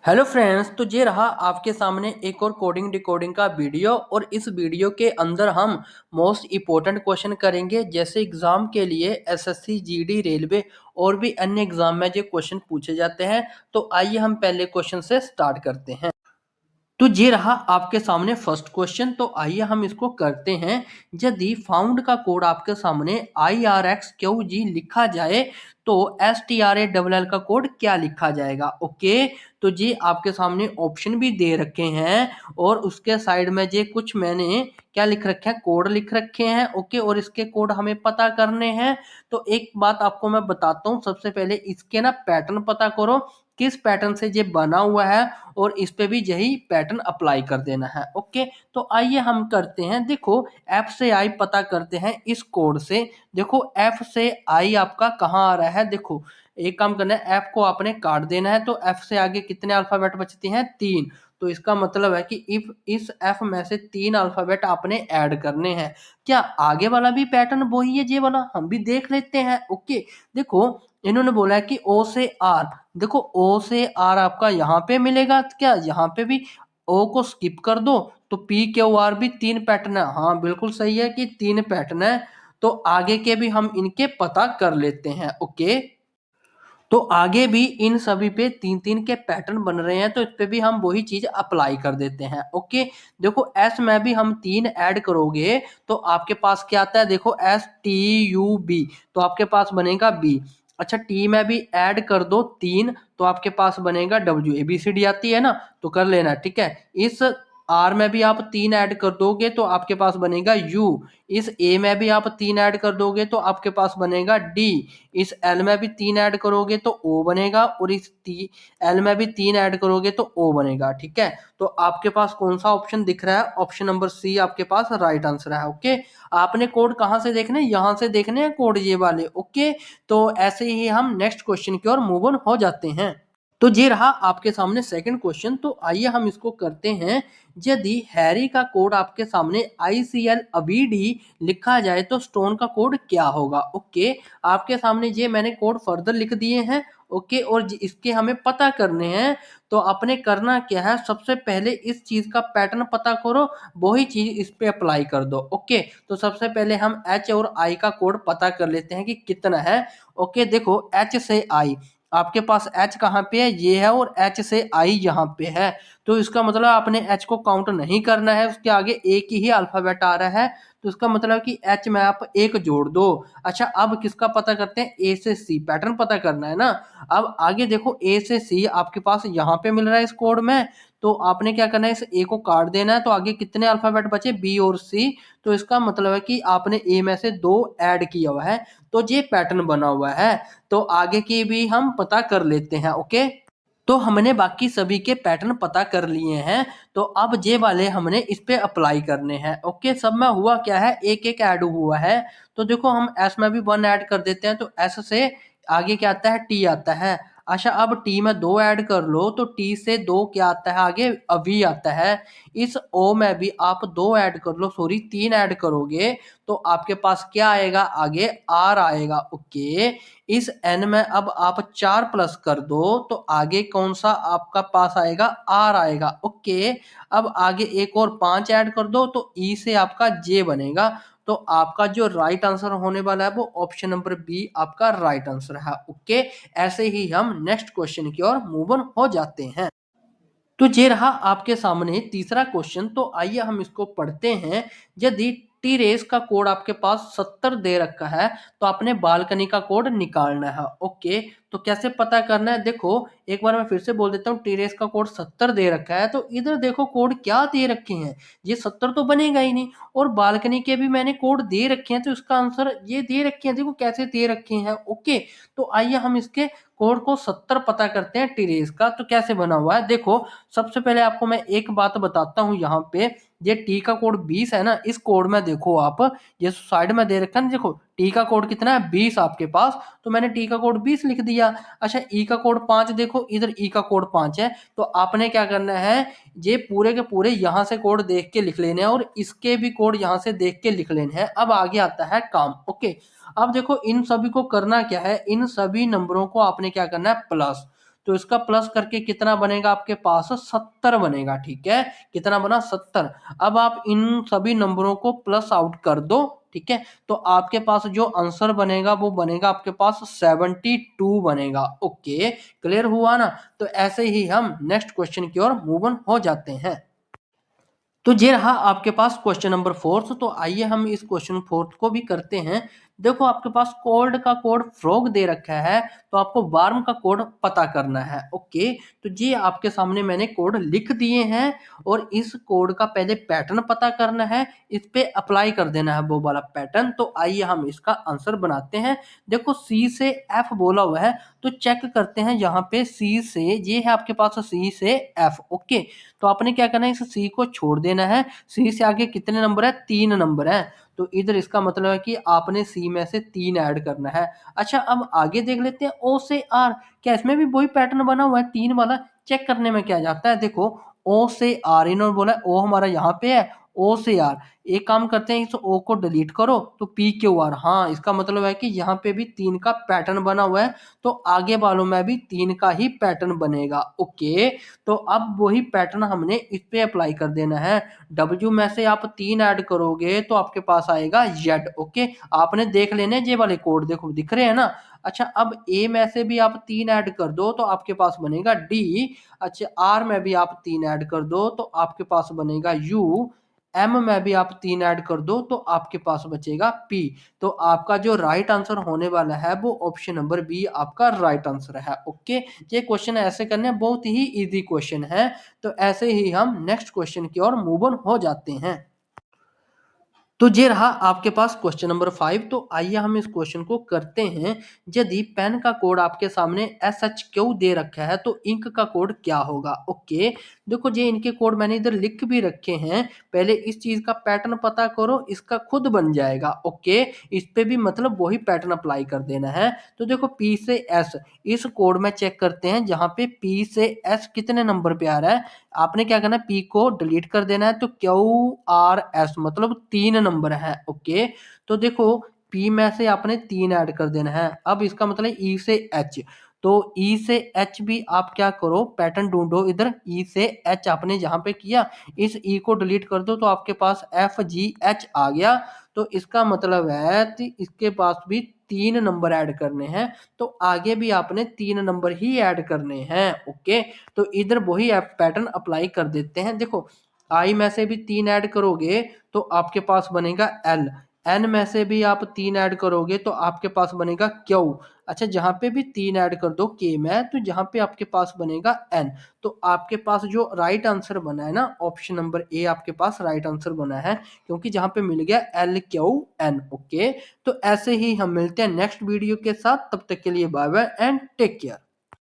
Hello friends, तो ये रहा आपके सामने एक और कोडिंग डिकोडिंग का वीडियो। और इस वीडियो के अंदर हम मोस्ट इम्पोर्टेंट क्वेश्चन करेंगे। जैसे एग्जाम के लिए एसएससी जीडी रेलवे और भी अन्य एग्जाम में जो क्वेश्चन पूछे जाते हैं। तो आइए हम पहले क्वेश्चन से स्टार्ट करते हैं। तो ये रहा आपके सामने फर्स्ट क्वेश्चन। तो आइए हम इसको करते हैं। यदि फाउंड का कोड आपके सामने IRXQG लिखा जाए तो STRALL का कोड क्या लिखा जाएगा। ओके, तो जी आपके सामने ऑप्शन भी दे रखे हैं और उसके साइड में जे कुछ मैंने क्या लिख रखे हैं, कोड लिख रखे हैं। ओके, और इसके कोड हमें पता करने हैं। तो एक बात आपको मैं बताता हूँ, सबसे पहले इसके ना पैटर्न पता करो, किस पैटर्न से ये बना हुआ है और इस पे भी यही पैटर्न अप्लाई कर देना है। ओके, तो आइए हम करते हैं। देखो, F से I पता करते हैं इस कोड से। देखो F से I आपका कहाँ आ रहा है। देखो एक काम करना है, F को आपने काट देना है। तो F से आगे कितने अल्फाबेट बचते हैं? 3। तो इसका मतलब है कि इफ इस F में से 3 अल्फाबेट आपने ऐड करने हैं। क्या आगे वाला भी पैटर्न वही है? ये वाला हम भी देख लेते हैं। ओके, देखो इन्होंने बोला है कि O से R। देखो O से R आपका यहाँ पे मिलेगा, क्या यहाँ पे भी O को स्किप कर दो तो PQR भी 3 पैटर्न है। हाँ बिल्कुल सही है कि 3 पैटर्न है। तो आगे के भी हम इनके पता कर लेते हैं। ओके, तो आगे भी इन सभी पे 3-3 के पैटर्न बन रहे हैं, तो इस पे भी हम वही चीज अप्लाई कर देते हैं। ओके, देखो S में भी हम 3 ऐड करोगे तो आपके पास क्या आता है? देखो STUB, तो आपके पास बनेगा B। अच्छा, टी में भी ऐड कर दो 3 तो आपके पास बनेगा W। ABCD आती है ना, तो कर लेना। ठीक है, इस आर में भी आप 3 ऐड कर दोगे तो आपके पास बनेगा U। इस ए में भी आप 3 ऐड कर दोगे तो आपके पास बनेगा D। इस एल में भी 3 ऐड करोगे तो O बनेगा और इस एल में भी 3 ऐड करोगे तो O बनेगा। ठीक है, तो आपके पास कौन सा ऑप्शन दिख रहा है? ऑप्शन नंबर सी आपके पास राइट आंसर है। ओके, आपने कोड कहाँ से देखने? यहाँ से देखने हैं कोड, ये वाले। ओके, तो ऐसे ही हम नेक्स्ट क्वेश्चन की ओर मूव ऑन हो जाते हैं। तो ये रहा आपके सामने सेकंड क्वेश्चन। तो आइए हम इसको करते हैं। यदि हैरी का कोड आपके सामने ICL अबीडी लिखा जाए तो स्टोन का कोड क्या होगा। ओके, आपके सामने ये मैंने कोड फर्दर लिख दिए हैं। ओके, और इसके हमें पता करने हैं। तो आपने करना क्या है, सबसे पहले इस चीज का पैटर्न पता करो, वही चीज इस पे अप्लाई कर दो। ओके, तो सबसे पहले हम H और I का कोड पता कर लेते हैं कि कितना है। ओके, देखो H से I आपके पास H कहाँ पे है? ये है, और H से I यहाँ पे है। तो इसका मतलब आपने H को काउंट नहीं करना है, उसके आगे एक ही अल्फाबेट आ रहा है। तो इसका मतलब कि H में आप एक जोड़ दो। अच्छा, अब किसका पता करते हैं? A से C पैटर्न पता करना है ना। अब आगे देखो, A से C आपके पास यहाँ पे मिल रहा है इस कोड में। तो आपने क्या करना है, इस A को काट देना है। तो आगे कितने अल्फाबेट बचे? B और C। तो इसका मतलब है कि आपने A में से 2 ऐड किया हुआ है, तो ये पैटर्न बना हुआ है। तो आगे की भी हम पता कर लेते हैं। ओके, तो हमने बाकी सभी के पैटर्न पता कर लिए हैं। तो अब ये वाले हमने इस पे अप्लाई करने हैं। ओके, सब में हुआ क्या है, एक एक ऐड हुआ है। तो देखो हम एस में भी 1 ऐड कर देते हैं, तो एस से आगे क्या आता है? टी आता है। अच्छा, अब टी में 2 ऐड कर लो तो टी से 2 क्या आता है? आगे अभी आता है। इस ओ में भी आप 2 ऐड कर लो, सॉरी 3 ऐड करोगे तो आपके पास क्या आएगा? आगे आर आएगा। ओके, इस n में अब आप 4 प्लस कर दो तो आगे कौन सा आपका पास आएगा? R आएगा। ओके, अब आगे एक और 5 ऐड कर दो तो E से आपका J बनेगा। तो आपका जो राइट आंसर होने वाला है वो ऑप्शन नंबर बी आपका राइट आंसर है। ओके, ऐसे ही हम नेक्स्ट क्वेश्चन की ओर मूव ऑन हो जाते हैं। तो ये रहा आपके सामने तीसरा क्वेश्चन। तो आइए हम इसको पढ़ते हैं। यदि टी रेस का कोड आपके पास 70 दे रखा है तो आपने बालकनी का कोड निकालना है। ओके, तो कैसे पता करना है? देखो एक बार मैं फिर से बोल देता हूँ, टी रेस का कोड 70 दे रखा है तो इधर देखो कोड क्या दे रखे हैं, ये 70 तो बनेगा ही नहीं। और बालकनी के भी मैंने कोड दे रखे हैं तो इसका आंसर ये दे रखे हैं। देखो कैसे दे रखे हैं। ओके, तो आइए हम इसके कोड को 70 पता करते हैं टी रेस का। तो कैसे बना हुआ है, देखो सबसे पहले आपको मैं एक बात बताता हूँ। यहाँ पे ये टी का कोड 20 है ना, इस कोड में देखो आप, ये साइड में दे रखा है ना, देखो टी का कोड कितना है? 20 आपके पास, तो मैंने टी का कोड 20 लिख दिया। अच्छा, ई का कोड 5, देखो इधर ई का कोड 5 है। तो आपने क्या करना है, ये पूरे के पूरे यहाँ से कोड देख के लिख लेने हैं और इसके भी कोड यहाँ से देख के लिख लेने हैं। अब आगे आता है काम। ओके, अब देखो इन सभी को करना क्या है, इन सभी नंबरों को आपने क्या करना है? प्लस। तो इसका प्लस करके कितना बनेगा आपके पास 70 बनेगा। ठीक है, कितना बना 70। अब आप इन सभी नंबरों को प्लस आउट कर दो। ठीक है, तो आपके पास जो आंसर बनेगा वो बनेगा आपके पास 72 बनेगा। ओके, क्लियर हुआ ना। तो ऐसे ही हम नेक्स्ट क्वेश्चन की ओर मूव ऑन हो जाते हैं। तो ये रहा आपके पास क्वेश्चन नंबर फोर्थ। तो आइए हम इस क्वेश्चन फोर्थ को भी करते हैं। देखो आपके पास कोल्ड का कोड फ्रॉग दे रखा है, तो आपको वार्म का कोड पता करना है। ओके, तो ये आपके सामने मैंने कोड लिख दिए हैं और इस कोड का पहले पैटर्न पता करना है, इस पे अप्लाई कर देना है वो वाला पैटर्न। तो आइए हम इसका आंसर बनाते हैं। देखो सी से एफ बोला हुआ है, तो चेक करते हैं यहाँ पे सी से, ये है आपके पास सी से एफ। ओके, तो आपने क्या करना है, इस सी को छोड़ देना है। सी से आगे कितने नंबर है, 3 नंबर है। तो इधर इसका मतलब है कि आपने सी में से 3 ऐड करना है। अच्छा, अब आगे देख लेते हैं ओ से आर। क्या इसमें भी वही पैटर्न बना हुआ है 3 वाला? चेक करने में क्या जाता है, देखो ओ से आर इन्होंने बोला ओ हमारा यहाँ पे है, ओ से आर। एक काम करते हैं, इस ओ को डिलीट करो तो पी क्यू आर। हाँ, इसका मतलब है कि यहाँ पे भी 3 का पैटर्न बना हुआ है, तो आगे वालों में भी 3 का ही पैटर्न बनेगा। ओके, तो अब वही पैटर्न हमने इस पे अप्लाई कर देना है। W में से आप 3 ऐड करोगे तो आपके पास आएगा Z। ओके, आपने देख लेने ये वाले कोड, देखो दिख रहे हैं ना। अच्छा, अब A में से भी आप 3 ऐड कर दो तो आपके पास बनेगा D। अच्छा, R में भी आप 3 ऐड कर दो तो आपके पास बनेगा U। M में भी आप 3 ऐड कर दो तो आपके पास बचेगा P। तो आपका जो राइट आंसर होने वाला है वो ऑप्शन नंबर बी आपका राइट आंसर है। ओके, ये क्वेश्चन ऐसे करने हैं, बहुत ही इजी क्वेश्चन है। तो ऐसे ही हम नेक्स्ट क्वेश्चन की ओर मूव ऑन हो जाते हैं। तो ये रहा आपके पास क्वेश्चन नंबर 5। तो आइए हम इस क्वेश्चन को करते हैं। यदि पेन का कोड आपके सामने SHQ दे रखा है तो इंक का कोड क्या होगा? ओके, देखो ये इनके कोड मैंने इधर लिख भी रखे हैं। पहले इस चीज का पैटर्न पता करो, इसका खुद बन जाएगा। ओके, इस पे भी मतलब वही पैटर्न अप्लाई कर देना है। तो देखो P से S, इस कोड में चेक करते हैं जहां पे P से S कितने नंबर पे आ रहा है। आपने क्या करना है, P को डिलीट कर देना है, तो QRS मतलब 3 नंबर है। ओके, तो देखो P में से आपने 3 ऐड कर देना है। अब इसका मतलब E से H, तो E से H भी आप क्या करो, पैटर्न ढूंढो। इधर E से H आपने जहां पे किया, इस E को डिलीट कर दो तो आपके पास FGH आ गया। तो इसका मतलब है कि इसके पास भी 3 नंबर ऐड करने हैं, तो आगे भी आपने 3 नंबर ही ऐड करने हैं। ओके, तो इधर वही पैटर्न अप्लाई कर देते हैं। देखो आई में से भी 3 ऐड करोगे तो आपके पास बनेगा एल। एन में से भी आप 3 ऐड करोगे तो आपके पास बनेगा क्यू। अच्छा, जहां पे भी 3 ऐड कर दो के में, तो जहां पे आपके पास बनेगा एन। तो आपके पास जो राइट आंसर बना है ना, ऑप्शन नंबर ए आपके पास राइट आंसर बना है, क्योंकि जहां पे मिल गया LQN। ओके, तो ऐसे ही हम मिलते हैं नेक्स्ट वीडियो के साथ। तब तक के लिए bye bye and take care.